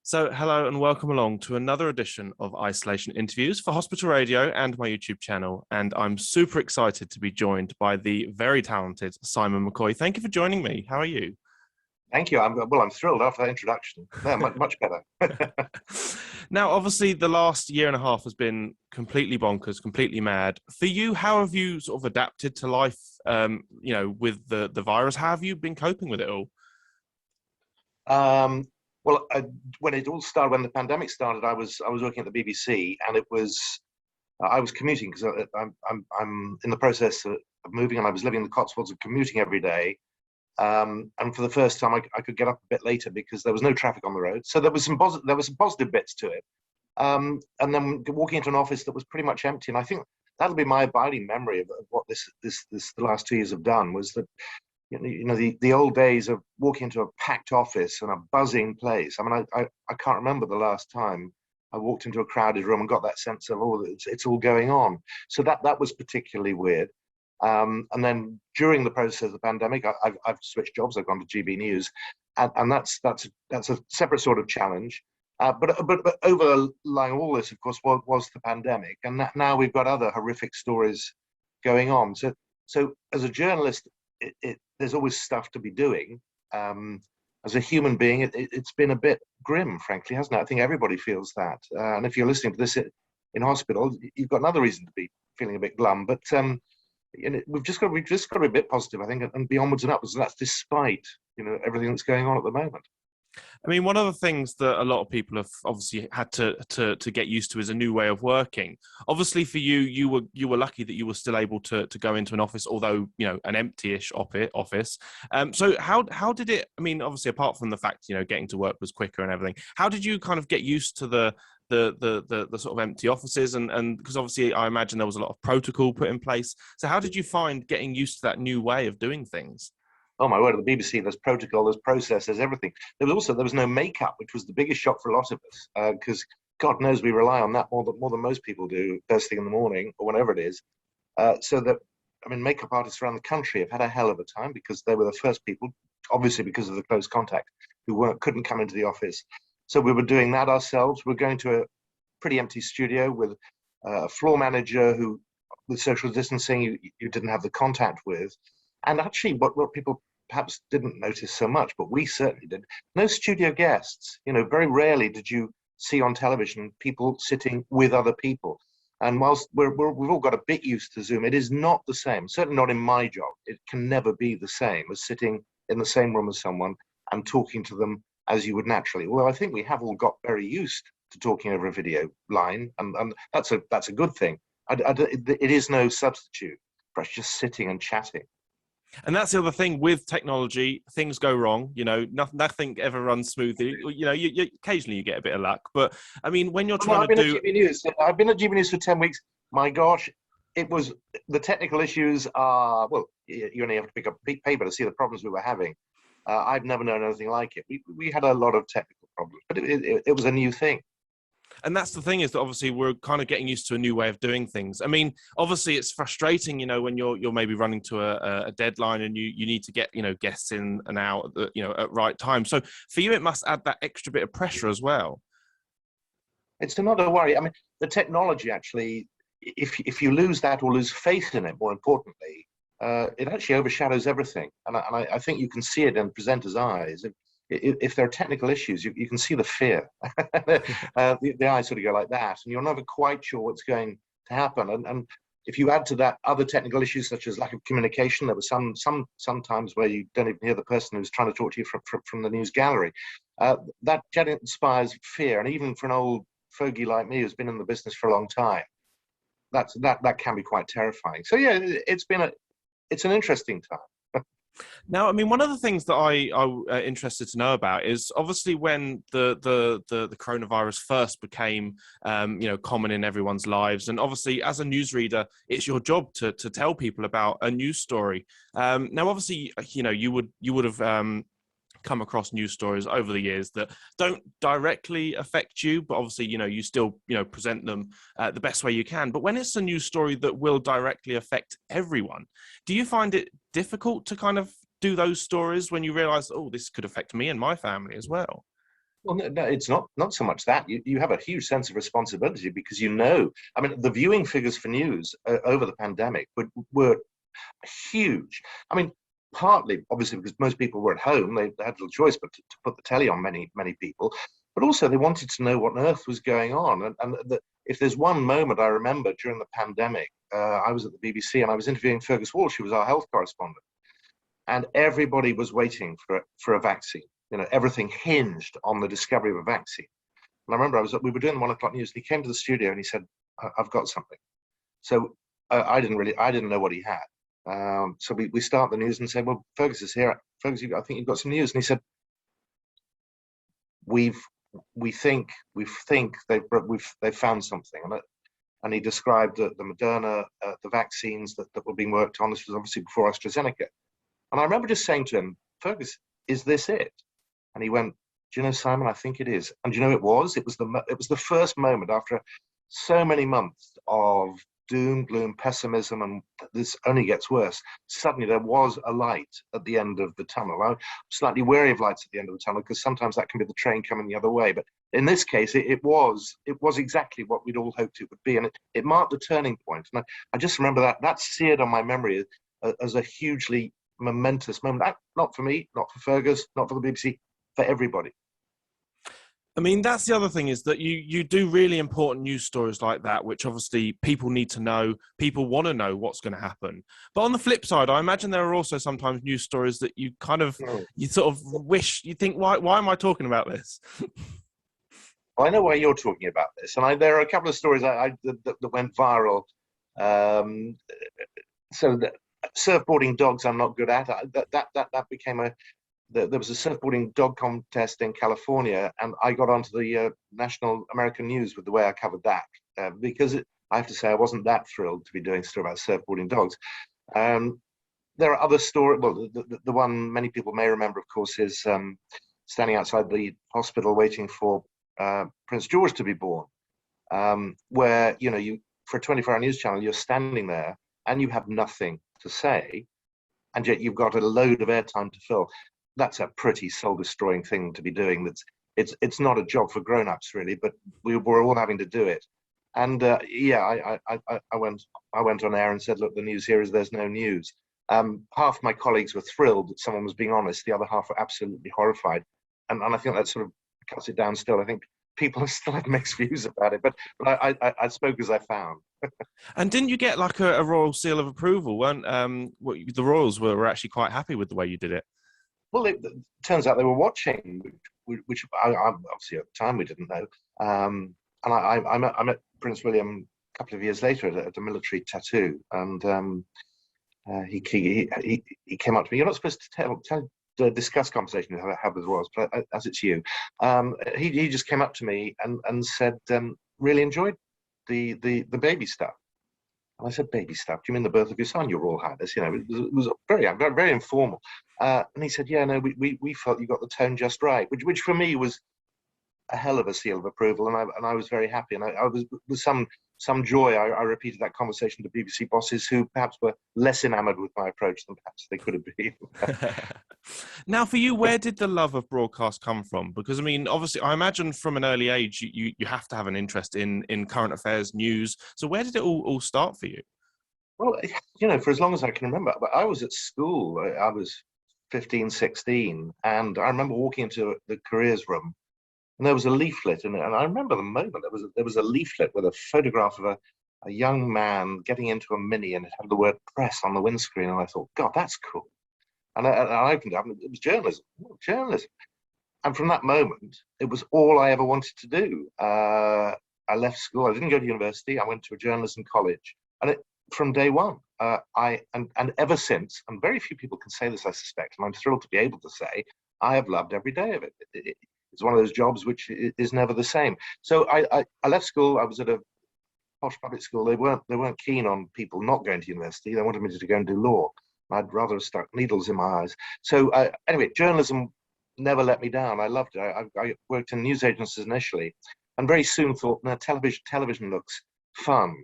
So, hello and welcome along to another edition of Isolation Interviews for Hospital Radio and my YouTube channel. And I'm super excited to be joined by the very talented Simon McCoy. Thank you for joining me. How are you? Thank you. I'm thrilled after that introduction. Yeah, much better. Now, obviously, the last year and a half has been completely bonkers, completely mad. For you, how have you sort of adapted to life, with the virus? How have you been coping with it all? Um, well, when it all started, when the pandemic started, I was working at the BBC, and I was commuting because I'm in the process of moving, and I was living in the Cotswolds and commuting every day. And for the first time, I could get up a bit later because there was no traffic on the road. So there was some positive bits to it. And then walking into an office that was pretty much empty, and I think that'll be my abiding memory of what the last 2 years have done, was that the old days of walking into a packed office and a buzzing place. I mean, I can't remember the last time I walked into a crowded room and got that sense of, oh, it's all going on. So that was particularly weird. And then during the process of the pandemic, I've switched jobs. I've gone to GB News, and that's a separate sort of challenge. But overlying all this, of course, was the pandemic, and now we've got other horrific stories going on. So as a journalist, there's always stuff to be doing. As a human being, it's been a bit grim, frankly, hasn't it? I think everybody feels that. And if you're listening to this in hospital, you've got another reason to be feeling a bit glum. But we've just got to be a bit positive, I think, and be onwards and upwards. And that's despite everything that's going on at the moment. I mean, one of the things that a lot of people have obviously had to get used to is a new way of working. Obviously, for you, you were lucky that you were still able to go into an office, although an empty-ish office. So how did it? I mean, obviously, apart from the fact getting to work was quicker and everything, how did you kind of get used to the sort of empty offices and because obviously I imagine there was a lot of protocol put in place. So how did you find getting used to that new way of doing things? Oh my word, at the BBC, there's protocol, there's process, there's everything. There was no makeup, which was the biggest shock for a lot of us, because God knows we rely on that more than most people do first thing in the morning or whenever it is. Makeup artists around the country have had a hell of a time because they were the first people, obviously because of the close contact, who couldn't come into the office. So we were doing that ourselves. We're going to a pretty empty studio with a floor manager who, with social distancing, you didn't have the contact with. And actually, what people perhaps didn't notice so much, but we certainly did, no studio guests. Very rarely did you see on television people sitting with other people. And whilst we've all got a bit used to Zoom, it is not the same, certainly not in my job. It can never be the same as sitting in the same room as someone and talking to them as you would naturally. Well, I think we have all got very used to talking over a video line, and that's a good thing. It is no substitute for us just sitting and chatting. And that's the other thing with technology, things go wrong, nothing ever runs smoothly. You occasionally you get a bit of luck, but I mean, when you're trying to do... I've been at GB News for 10 weeks. My gosh, the technical issues are, well, you only have to pick up paper to see the problems we were having. I've never known anything like it. We had a lot of technical problems, but it was a new thing. And that's the thing, is that obviously we're kind of getting used to a new way of doing things. I mean, obviously it's frustrating, when you're maybe running to a deadline and you need to get, guests in and out, at right time. So for you, it must add that extra bit of pressure as well. It's another worry. I mean, the technology actually, if you lose that or lose faith in it, more importantly, it actually overshadows everything. And I think you can see it in presenters' eyes. If there are technical issues, you can see the fear. The eyes sort of go like that, and you're never quite sure what's going to happen. And if you add to that other technical issues such as lack of communication, there was sometimes where you don't even hear the person who's trying to talk to you from the news gallery. That inspires fear, and even for an old fogey like me who's been in the business for a long time, that can be quite terrifying. So yeah, it's an interesting time. Now, I mean, one of the things that I'm interested to know about is obviously when the coronavirus first became, common in everyone's lives, and obviously as a newsreader, it's your job to tell people about a news story. Now, obviously, you would have come across news stories over the years that don't directly affect you, but obviously, you still, present them the best way you can. But when it's a news story that will directly affect everyone, do you find it difficult to kind of do those stories when you realize, oh, this could affect me and my family as well? Well, no, it's not so much that. You have a huge sense of responsibility because I mean, the viewing figures for news over the pandemic were huge. I mean, partly obviously because most people were at home, they had little choice but to put the telly on, many people, but also they wanted to know what on earth was going on. If there's one moment I remember during the pandemic, I was at the BBC and I was interviewing Fergus Walsh, who was our health correspondent, and everybody was waiting for a vaccine. Everything hinged on the discovery of a vaccine. And I remember we were doing the 1 o'clock news, and he came to the studio and he said, "I've got something." So I didn't know what he had. So we start the news and say, "Well, Fergus is here. Fergus, I think you've got some news." And he said, "We think they've found something." And he described the Moderna, the vaccines that were being worked on. This was obviously before AstraZeneca. And I remember just saying to him, "Fergus, is this it?" And he went, "Do you know, Simon, I think it is." And do you know, it was the first moment after so many months of doom, gloom, pessimism, and this only gets worse. Suddenly there was a light at the end of the tunnel. I'm slightly wary of lights at the end of the tunnel because sometimes that can be the train coming the other way. But in this case, it was exactly what we'd all hoped it would be. And it marked the turning point. And I just remember that's seared on my memory as a hugely momentous moment. Not for me, not for Fergus, not for the BBC, for everybody. I mean, that's the other thing, is that you do really important news stories like that, which obviously people need to know. People want to know what's going to happen. But on the flip side, I imagine there are also sometimes news stories that you sort of wish, you think, why am I talking about this? I know why you're talking about this. And there are a couple of stories that went viral. So surfboarding dogs I'm not good at. That became there was a surfboarding dog contest in California, and I got onto the national American news with the way I covered that, because I have to say I wasn't that thrilled to be doing a story about surfboarding dogs. There are other stories. Well, the one many people may remember, of course, is standing outside the hospital waiting for Prince George to be born, where you for a 24-hour news channel, you're standing there and you have nothing to say, and yet you've got a load of airtime to fill. That's a pretty soul-destroying thing to be doing. It's not a job for grown-ups really, but we're all having to do it. And I went on air and said, "Look, the news here is there's no news." Half my colleagues were thrilled that someone was being honest. The other half were absolutely horrified, and I think that sort of cuts it down. Still, I think people still have mixed views about it, but I spoke as I found. And didn't you get like a royal seal of approval? The royals were actually quite happy with the way you did it. Well, it turns out they were watching, which obviously at the time we didn't know. And I met Prince William a couple of years later at a military tattoo, and he came up to me. You're not supposed to discuss conversation you have with royals, but as it's you, he just came up to me and said, "Really enjoyed the baby stuff." And I said, "Baby stuff? Do you mean the birth of your son, Your Royal Highness?" It was very, very informal. And he said, "Yeah, no, we felt you got the tone just right," which for me was a hell of a seal of approval, and I was very happy. And I was with some joy. I repeated that conversation to BBC bosses who perhaps were less enamoured with my approach than perhaps they could have been. Now, for you, where did the love of broadcast come from? Because I mean, obviously, I imagine from an early age you have to have an interest in current affairs, news. So where did it all start for you? Well, for as long as I can remember, I was at school. I was 15, 16, and I remember walking into the careers room, and there was a leaflet, and I remember the moment. There was a leaflet with a photograph of a young man getting into a Mini, and it had the word "press" on the windscreen, and I thought, God, that's cool. And I opened it up, and it was journalism. And from that moment, it was all I ever wanted to do. I left school. I didn't go to university. I went to a journalism college, and from day one, and ever since, and very few people can say this, I suspect, and I'm thrilled to be able to say, I have loved every day of it. It's one of those jobs which is never the same. So I left school. I was at a posh public school. They weren't keen on people not going to university. They wanted me to go and do law. I'd rather have stuck needles in my eyes. So anyway, journalism never let me down. I loved it. I worked in news agencies initially, and very soon thought, no, television looks fun.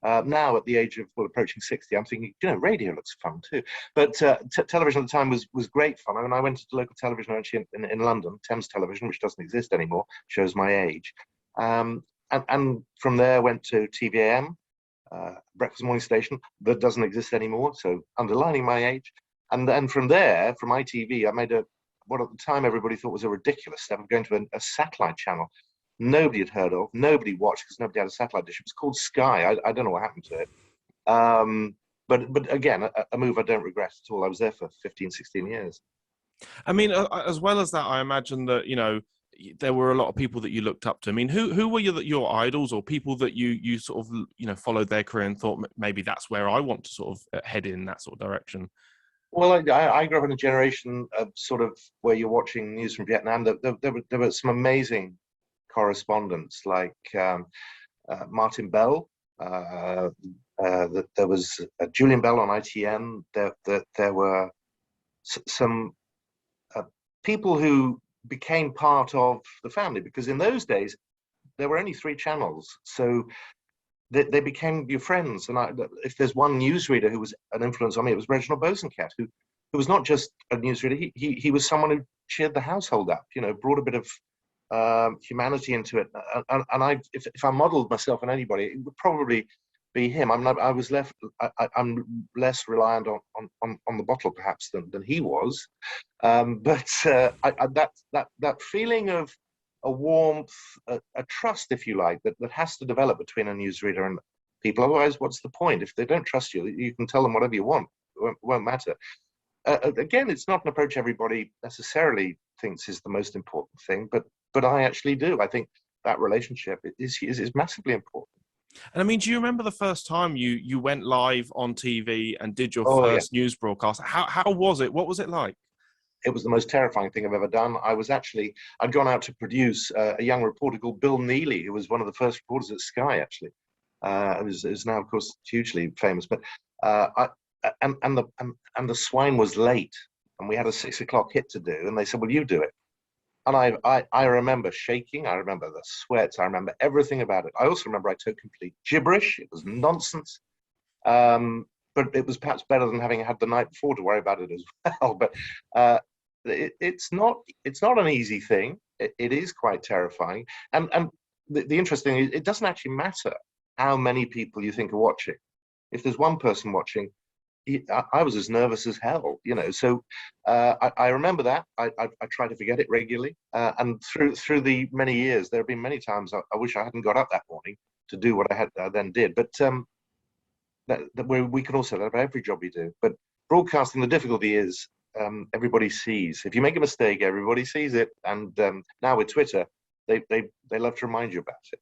Now, at the age of approaching 60, I'm thinking, radio looks fun too. But television at the time was great fun. I mean, I went to local television actually in London, Thames Television, which doesn't exist anymore, shows my age. And from there went to TVAM, breakfast morning station that doesn't exist anymore, so underlining my age. And then from there, from ITV, I made what at the time everybody thought was a ridiculous step of going to a satellite channel nobody had heard of, nobody watched because nobody had a satellite dish. It was called Sky. I don't know what happened to it. But again, a move I don't regret at all. I was there for 15, 16 years. I mean, as well as that, I imagine that, there were a lot of people that you looked up to. I mean, who were your idols, or people that you sort of, followed their career and thought maybe that's where I want to sort of head in that sort of direction? Well, I grew up in a generation of sort of where you're watching news from Vietnam. There were some amazing correspondents like Martin Bell. There was Julian Bell on ITN. There were some people who became part of the family, because in those days there were only 3 channels, so they became your friends. And if there's one newsreader who was an influence on me, it was Reginald Bosanquet, who was not just a newsreader. He was someone who cheered the household up, brought a bit of humanity into it. And if I modeled myself on anybody, it would probably be him. I'm less reliant on the bottle perhaps than he was. But that feeling of a warmth, a trust, if you like, that has to develop between a newsreader and people. Otherwise, what's the point? If they don't trust you, you can tell them whatever you want. It won't matter. Again, it's not an approach everybody necessarily thinks is the most important thing, but I actually do. I think that relationship is massively important. And I mean, do you remember the first time you went live on TV and did your first news broadcast? How was it? What was it like? It was the most terrifying thing I've ever done. I'd gone out to produce a young reporter called Bill Neely, who was one of the first reporters at Sky, actually. It was now, of course, hugely famous. But the swine was late, and we had a 6 o'clock hit to do, and they said, "Well, you do it." And I remember shaking. I remember the sweats. I remember everything about it. I also remember I took complete gibberish. It was nonsense. But it was perhaps better than having had the night before to worry about it as well. But it's not an easy thing. It is quite terrifying. And the interesting thing is, it doesn't actually matter how many people you think are watching. If there's one person watching, I was as nervous as hell, So I remember that. I try to forget it regularly. And through the many years, there have been many times I wish I hadn't got up that morning to do what I then did. But we can all say that about every job we do. But broadcasting, the difficulty is everybody sees. If you make a mistake, everybody sees it. And now with Twitter, they love to remind you about it.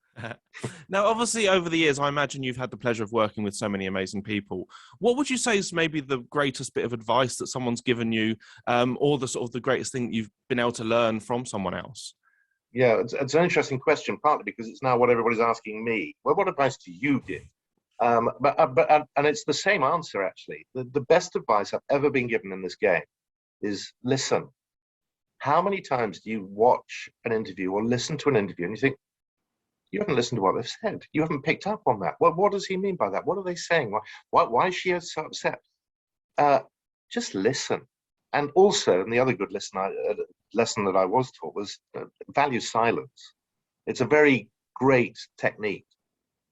Now, obviously, over the years, I imagine you've had the pleasure of working with so many amazing people. What would you say is maybe the greatest bit of advice that someone's given you, or the sort of the greatest thing that you've been able to learn from someone else? Yeah, it's an interesting question, partly because it's now what everybody's asking me. Well, what advice do you give? But it's the same answer, actually. The best advice I've ever been given in this game is listen. How many times do you watch an interview or listen to an interview and you think, you haven't listened to what they've said. You haven't picked up on that. What does he mean by that? What are they saying? Why is she so upset? Just listen. And also, and the other good lesson that I was taught was value silence. It's a very great technique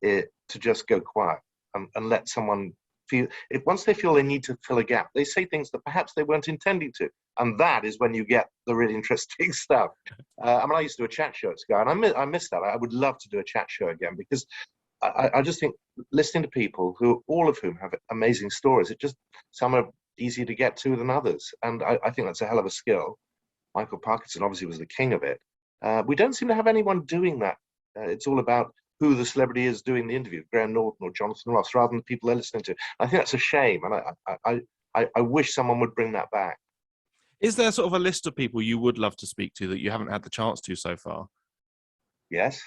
to just go quiet and let someone feel. Once they feel they need to fill a gap, they say things that perhaps they weren't intending to. And that is when you get the really interesting stuff. I used to do a chat show at Sky, and I miss that. I would love to do a chat show again, because I just think listening to people all of whom have amazing stories, some are easier to get to than others. And I think that's a hell of a skill. Michael Parkinson obviously was the king of it. We don't seem to have anyone doing that. It's all about who the celebrity is doing the interview, Graham Norton or Jonathan Ross, rather than the people they're listening to. I think that's a shame, and I wish someone would bring that back. Is there sort of a list of people you would love to speak to that you haven't had the chance to so far? Yes.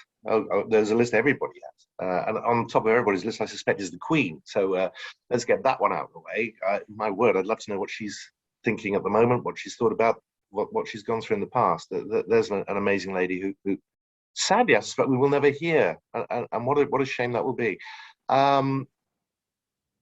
There's a list everybody has. And on top of everybody's list, I suspect, is the Queen. So let's get that one out of the way. My word, I'd love to know what she's thinking at the moment, what she's thought about, what she's gone through in the past. There's an amazing lady who sadly, I suspect we will never hear. And what a shame that will be. Um,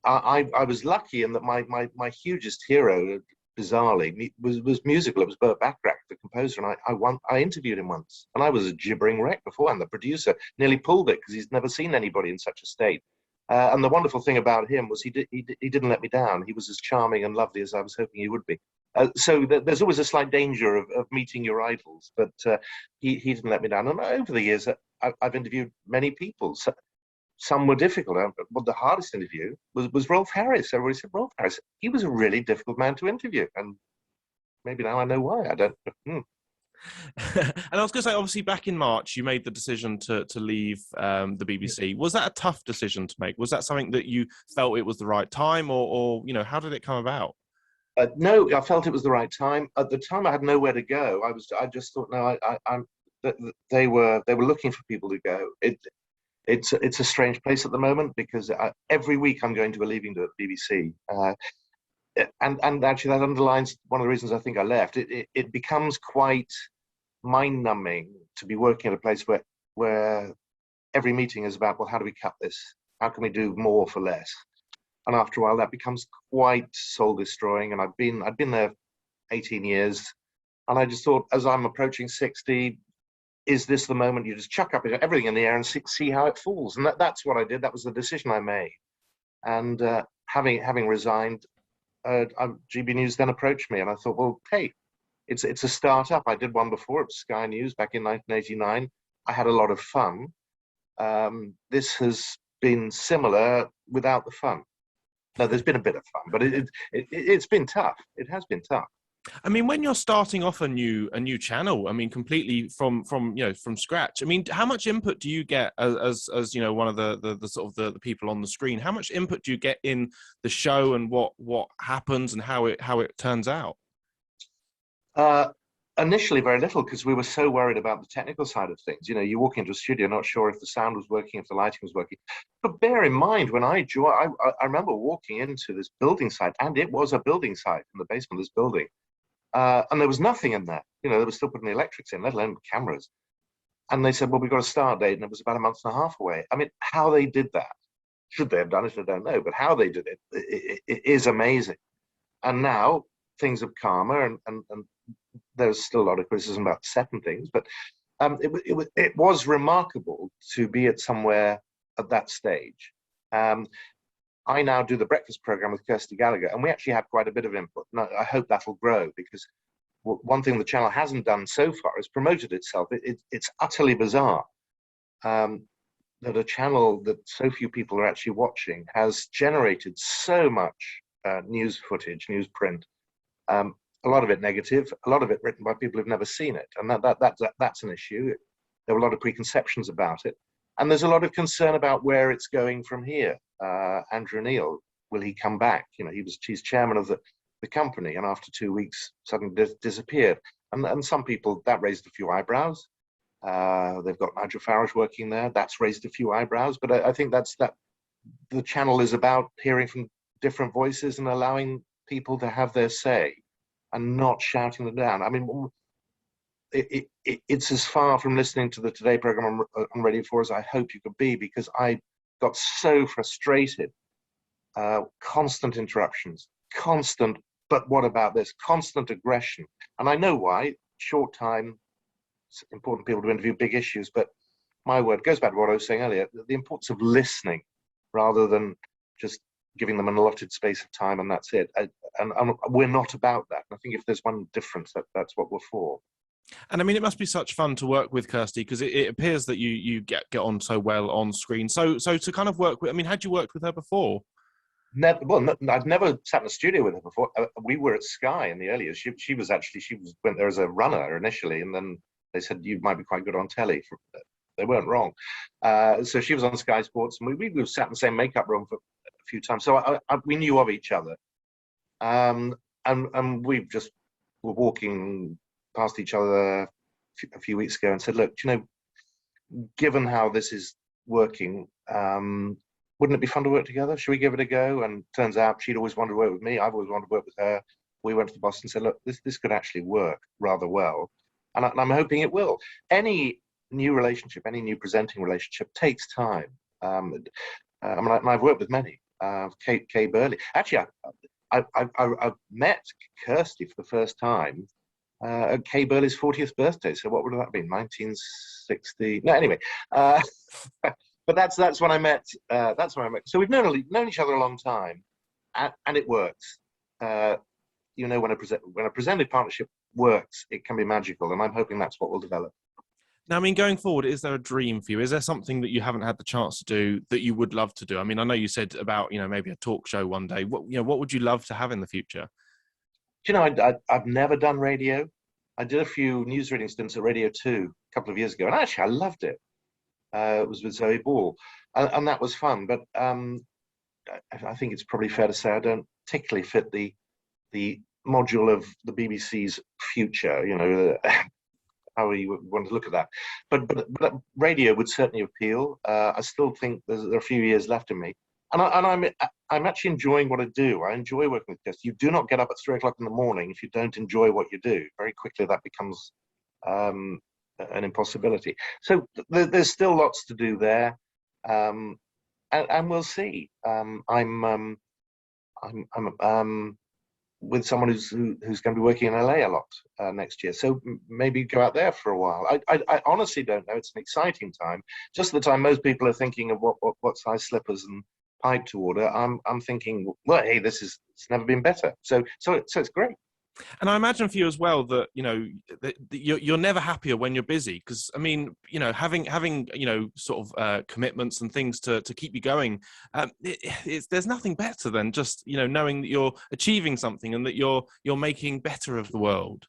I was lucky in that my hugest hero, bizarrely, was musical. It was Burt Bacharach, the composer, and I interviewed him once, and I was a gibbering wreck before, and the producer nearly pulled it because he's never seen anybody in such a state. And the wonderful thing about him was he didn't let me down. He was as charming and lovely as I was hoping he would be. So there's always a slight danger of meeting your idols, but he didn't let me down. And over the years, I've interviewed many people. So, some were difficult. But the hardest interview was Rolf Harris. Everybody said Rolf Harris. He was a really difficult man to interview, and maybe now I know why. I don't. And I was going to say, obviously, back in March, you made the decision to leave the BBC. Was that a tough decision to make? Was that something that you felt it was the right time, or how did it come about? No, I felt it was the right time. At the time, I had nowhere to go. I just thought, no, they were looking for people to go. It's a strange place at the moment because every week I'm going to a leaving do at the BBC, and actually that underlines one of the reasons I think I left. It becomes quite mind-numbing to be working at a place where every meeting is about, well, how do we cut this? How can we do more for less? And after a while, that becomes quite soul-destroying. And I'd been there 18 years, and I just thought, as I'm approaching 60. Is this the moment you just chuck up everything in the air and see how it falls? And that's what I did. That was the decision I made. And having resigned, GB News then approached me, and I thought, well, hey, it's a startup. I did one before. It was Sky News back in 1989. I had a lot of fun. This has been similar without the fun. No, there's been a bit of fun, but it's been tough. It has been tough. I mean, when you're starting off a new channel, I mean, completely from scratch. I mean, how much input do you get as one of the sort of the people on the screen? How much input do you get in the show and what happens and how it turns out? Initially, very little, because we were so worried about the technical side of things. You walk into a studio, not sure if the sound was working, if the lighting was working. But bear in mind, when I joined, I remember walking into this building site, and it was a building site in the basement of this building. And there was nothing in there. They were still putting the electrics in, let alone cameras. And they said, well, we've got a start date, and it was about a month and a half away. I mean, how they did that, should they have done it, I don't know, but how they did it is amazing. And now things are calmer, and there's still a lot of criticism about set and things, but it was remarkable to be at somewhere at that stage. I now do the breakfast program with Kirsty Gallagher, and we actually have quite a bit of input. And I hope that'll grow, because one thing the channel hasn't done so far is promoted itself. It's utterly bizarre that a channel that so few people are actually watching has generated so much news footage, newsprint. A lot of it negative, a lot of it written by people who've never seen it, and that's an issue. There were a lot of preconceptions about it, and there's a lot of concern about where it's going from here. Andrew Neil, will he come back? He's chairman of the company, and after 2 weeks suddenly disappeared. And some people, that raised a few eyebrows. They've got Nigel Farage working there. That's raised a few eyebrows. But I think that the channel is about hearing from different voices and allowing people to have their say and not shouting them down. I mean, it's as far from listening to the Today program on Radio 4 as I hope you could be, because I got so frustrated. Constant interruptions, constant, but what about this? Constant aggression. And I know why. Short time, it's important people to interview big issues, but my word, goes back to what I was saying earlier, the importance of listening rather than just giving them an allotted space of time and that's it. And we're not about that. And I think if there's one difference, that's what we're for. And I mean, it must be such fun to work with Kirsty, because it appears that you get on so well on screen. So to kind of work with, I mean, had you worked with her before? Never, well, I've never sat in a studio with her before. We were at Sky in the early years. She went there as a runner initially, and then they said you might be quite good on telly. They weren't wrong. So she was on Sky Sports, and we sat in the same makeup room for a few times. So we knew of each other, and we just were walking past each other a few weeks ago and said, look, given how this is working, wouldn't it be fun to work together? Should we give it a go? And turns out she'd always wanted to work with me. I've always wanted to work with her. We went to the boss and said, look, this could actually work rather well. And I'm hoping it will. Any new relationship, any new presenting relationship takes time. I mean, I've worked with many. Kay Burley. Actually, I've met Kirsty for the first time at Kay Burley's 40th birthday. So what would that have been? 1960? No, anyway. But that's when I met. That's when I met. So we've known each other a long time, and it works. When a presented partnership works, it can be magical, and I'm hoping that's what will develop. Now, I mean, going forward, is there a dream for you? Is there something that you haven't had the chance to do that you would love to do? I mean, I know you said about, maybe a talk show one day. What would you love to have in the future? I've never done radio. I did a few news reading stints at Radio 2 a couple of years ago, and actually I loved it. It was with Zoe Ball, and that was fun. But I think it's probably fair to say I don't particularly fit the module of the BBC's future. How you want to look at that. But radio would certainly appeal. I still think there are a few years left in me. And I'm actually enjoying what I do. I enjoy working with guests. You do not get up at 3 o'clock in the morning if you don't enjoy what you do. Very quickly that becomes an impossibility. So there's still lots to do there. And we'll see. I'm with someone who's going to be working in LA a lot next year. So maybe go out there for a while. I honestly don't know. It's an exciting time. Just the time most people are thinking of what size slippers and pipe to order. I'm thinking, well, hey, it's never been better. So it's great. And I imagine for you as well that, you're never happier when you're busy, because I mean, having sort of commitments and things to keep you going, there's nothing better than just, knowing that you're achieving something and that you're making better of the world.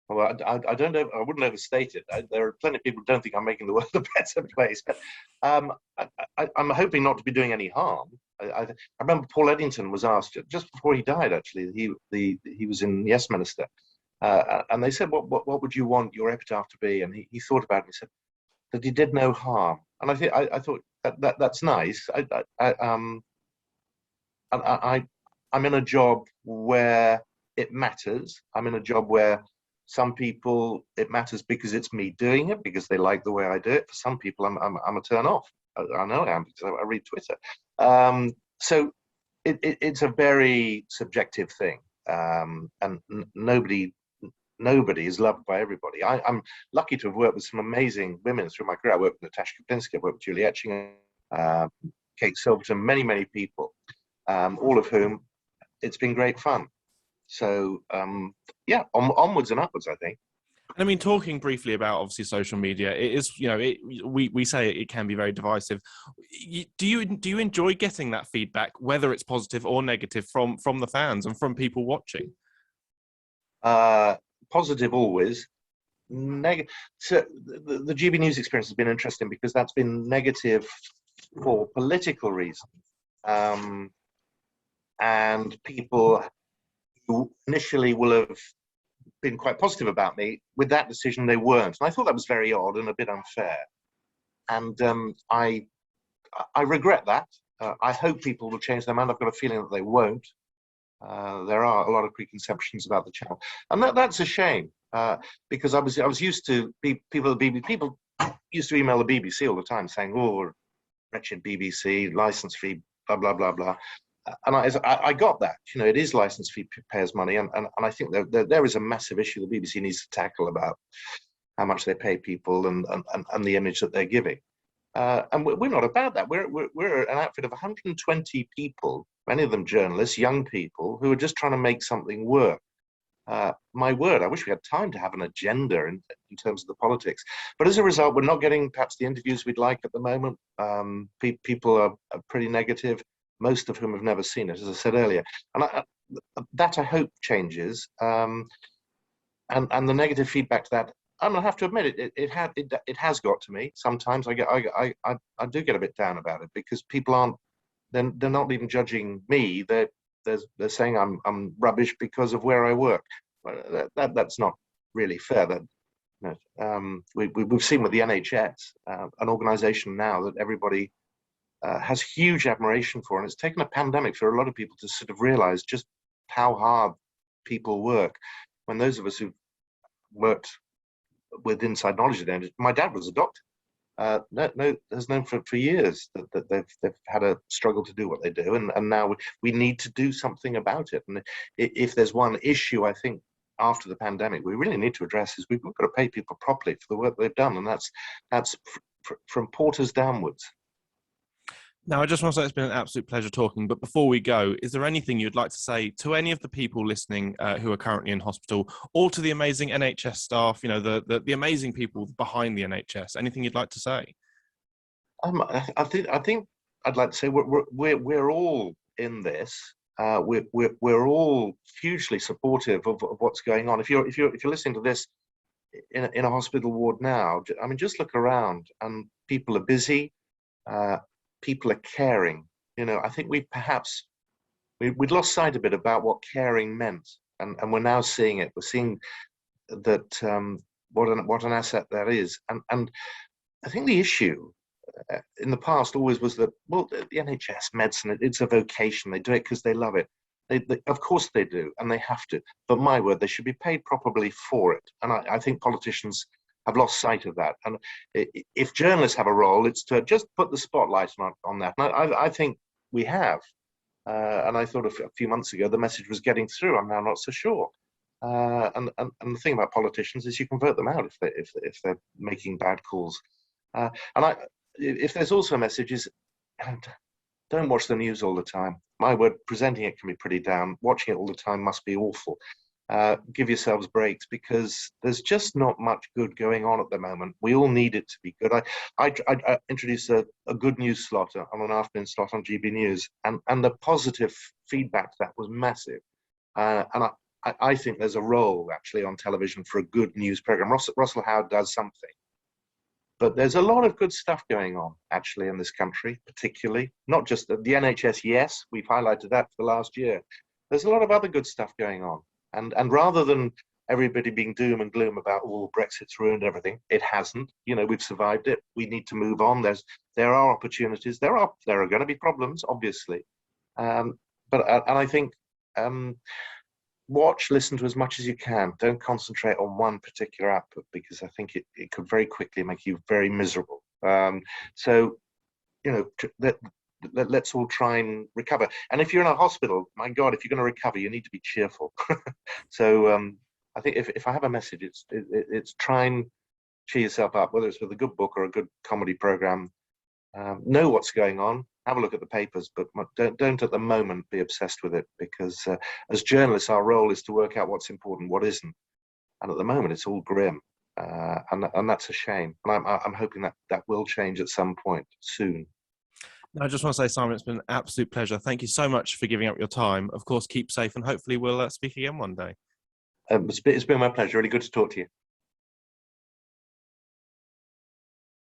Well, I don't know. I wouldn't overstate it. There are plenty of people who don't think I'm making the world a better place. But I'm hoping not to be doing any harm. I remember Paul Eddington was asked just before he died. Actually, he was in Yes Minister, and they said, "What would you want your epitaph to be?" And he thought about it. And he said that he did no harm. And I thought that's nice. I'm in a job where it matters. I'm in a job where some people it matters because it's me doing it, because they like the way I do it. For some people, I'm a turn off. I know I am because I read Twitter. So it's a very subjective thing, and nobody is loved by everybody. I'm lucky to have worked with some amazing women through my career. I worked with Natasha Kaplinsky, I worked with Julie Etchinger, Kate Silverton, many people, all of whom it's been great fun. So onwards and upwards, I think. And I mean, talking briefly about obviously social media, it is, we say it can be very divisive. Do you enjoy getting that feedback, whether it's positive or negative, from the fans and from people watching? Positive always. So the GB News experience has been interesting because that's been negative for political reasons, and people who initially will have been quite positive about me, with that decision they weren't, and I thought that was very odd and a bit unfair, and I regret that. I hope people will change their mind. I've got a feeling that they won't. There are a lot of preconceptions about the channel, and that's a shame, because I was used to people used to email the BBC all the time saying, "Oh, wretched BBC, license fee, blah blah blah blah." And I got that. It is license fee payers' money, and I think there is a massive issue the BBC needs to tackle about how much they pay people and the image that they're giving. And we're not about that. We're an outfit of 120 people, many of them journalists, young people who are just trying to make something work. My word, I wish we had time to have an agenda in terms of the politics. But as a result, we're not getting perhaps the interviews we'd like at the moment. People are pretty negative, most of whom have never seen it, as I said earlier. And that I hope changes. And the negative feedback to that, I'm gonna have to admit it has got to me. Sometimes I do get a bit down about it, because people they're not even judging me. They're saying I'm rubbish because of where I work. That's not really fair. We've seen with the NHS, an organisation now that everybody has huge admiration for, and it's taken a pandemic for a lot of people to sort of realise just how hard people work. When those of us who've worked with inside knowledge of the NHS, my dad was a doctor. no, has known for years that they've had a struggle to do what they do, and now we need to do something about it. And if there's one issue, I think after the pandemic we really need to address is we've got to pay people properly for the work they've done, and that's from porters downwards. Now, I just want to say it's been an absolute pleasure talking. But before we go, is there anything you'd like to say to any of the people listening who are currently in hospital, or to the amazing NHS staff? You know, the amazing people behind the NHS. Anything you'd like to say? I think I'd like to say we're all in this. We're all hugely supportive of what's going on. If you're listening to this in a hospital ward now, I mean, just look around, and people are busy. People are caring. You know, I think we'd lost sight a bit about what caring meant, and we're now seeing it. We're seeing that what an asset that is, and I think the issue in the past always was that, well, the NHS medicine, it's a vocation. They do it because they love it. They, of course they do, and they have to. But my word, they should be paid properly for it. And I think politicians have lost sight of that. And if journalists have a role, it's to just put the spotlight on that. And I think we have. And I thought a few months ago the message was getting through. I'm now not so sure. And the thing about politicians is you can vote them out if they're making bad calls. If there's also a message is, don't watch the news all the time. My word, presenting it can be pretty down. Watching it all the time must be awful. Give yourselves breaks, because there's just not much good going on at the moment. We all need it to be good. I introduced a good news slot on an afternoon slot on GB News, and the positive feedback to that was massive. And I think there's a role actually on television for a good news program. Russell Howard does something. But there's a lot of good stuff going on, actually, in this country, particularly. Not just the NHS, yes, we've highlighted that for the last year. There's a lot of other good stuff going on. And rather than everybody being doom and gloom about, oh, Brexit's ruined everything, it hasn't. You know, we've survived it. We need to move on. There are opportunities. There are going to be problems, obviously. But I think listen to as much as you can. Don't concentrate on one particular output, because I think it could very quickly make you very miserable. So, you know, let's all try and recover. And if you're in a hospital, my God, if you're going to recover, you need to be cheerful. So I think if I have a message, it's try and cheer yourself up, whether it's with a good book or a good comedy program. Know what's going on. Have a look at the papers, but don't at the moment be obsessed with it, because as journalists, our role is to work out what's important, what isn't. And at the moment, it's all grim, and that's a shame. And I'm hoping that will change at some point soon. I just want to say, Simon, it's been an absolute pleasure. Thank you so much for giving up your time. Of course, keep safe, and hopefully we'll speak again one day. It's been my pleasure. Really good to talk to you.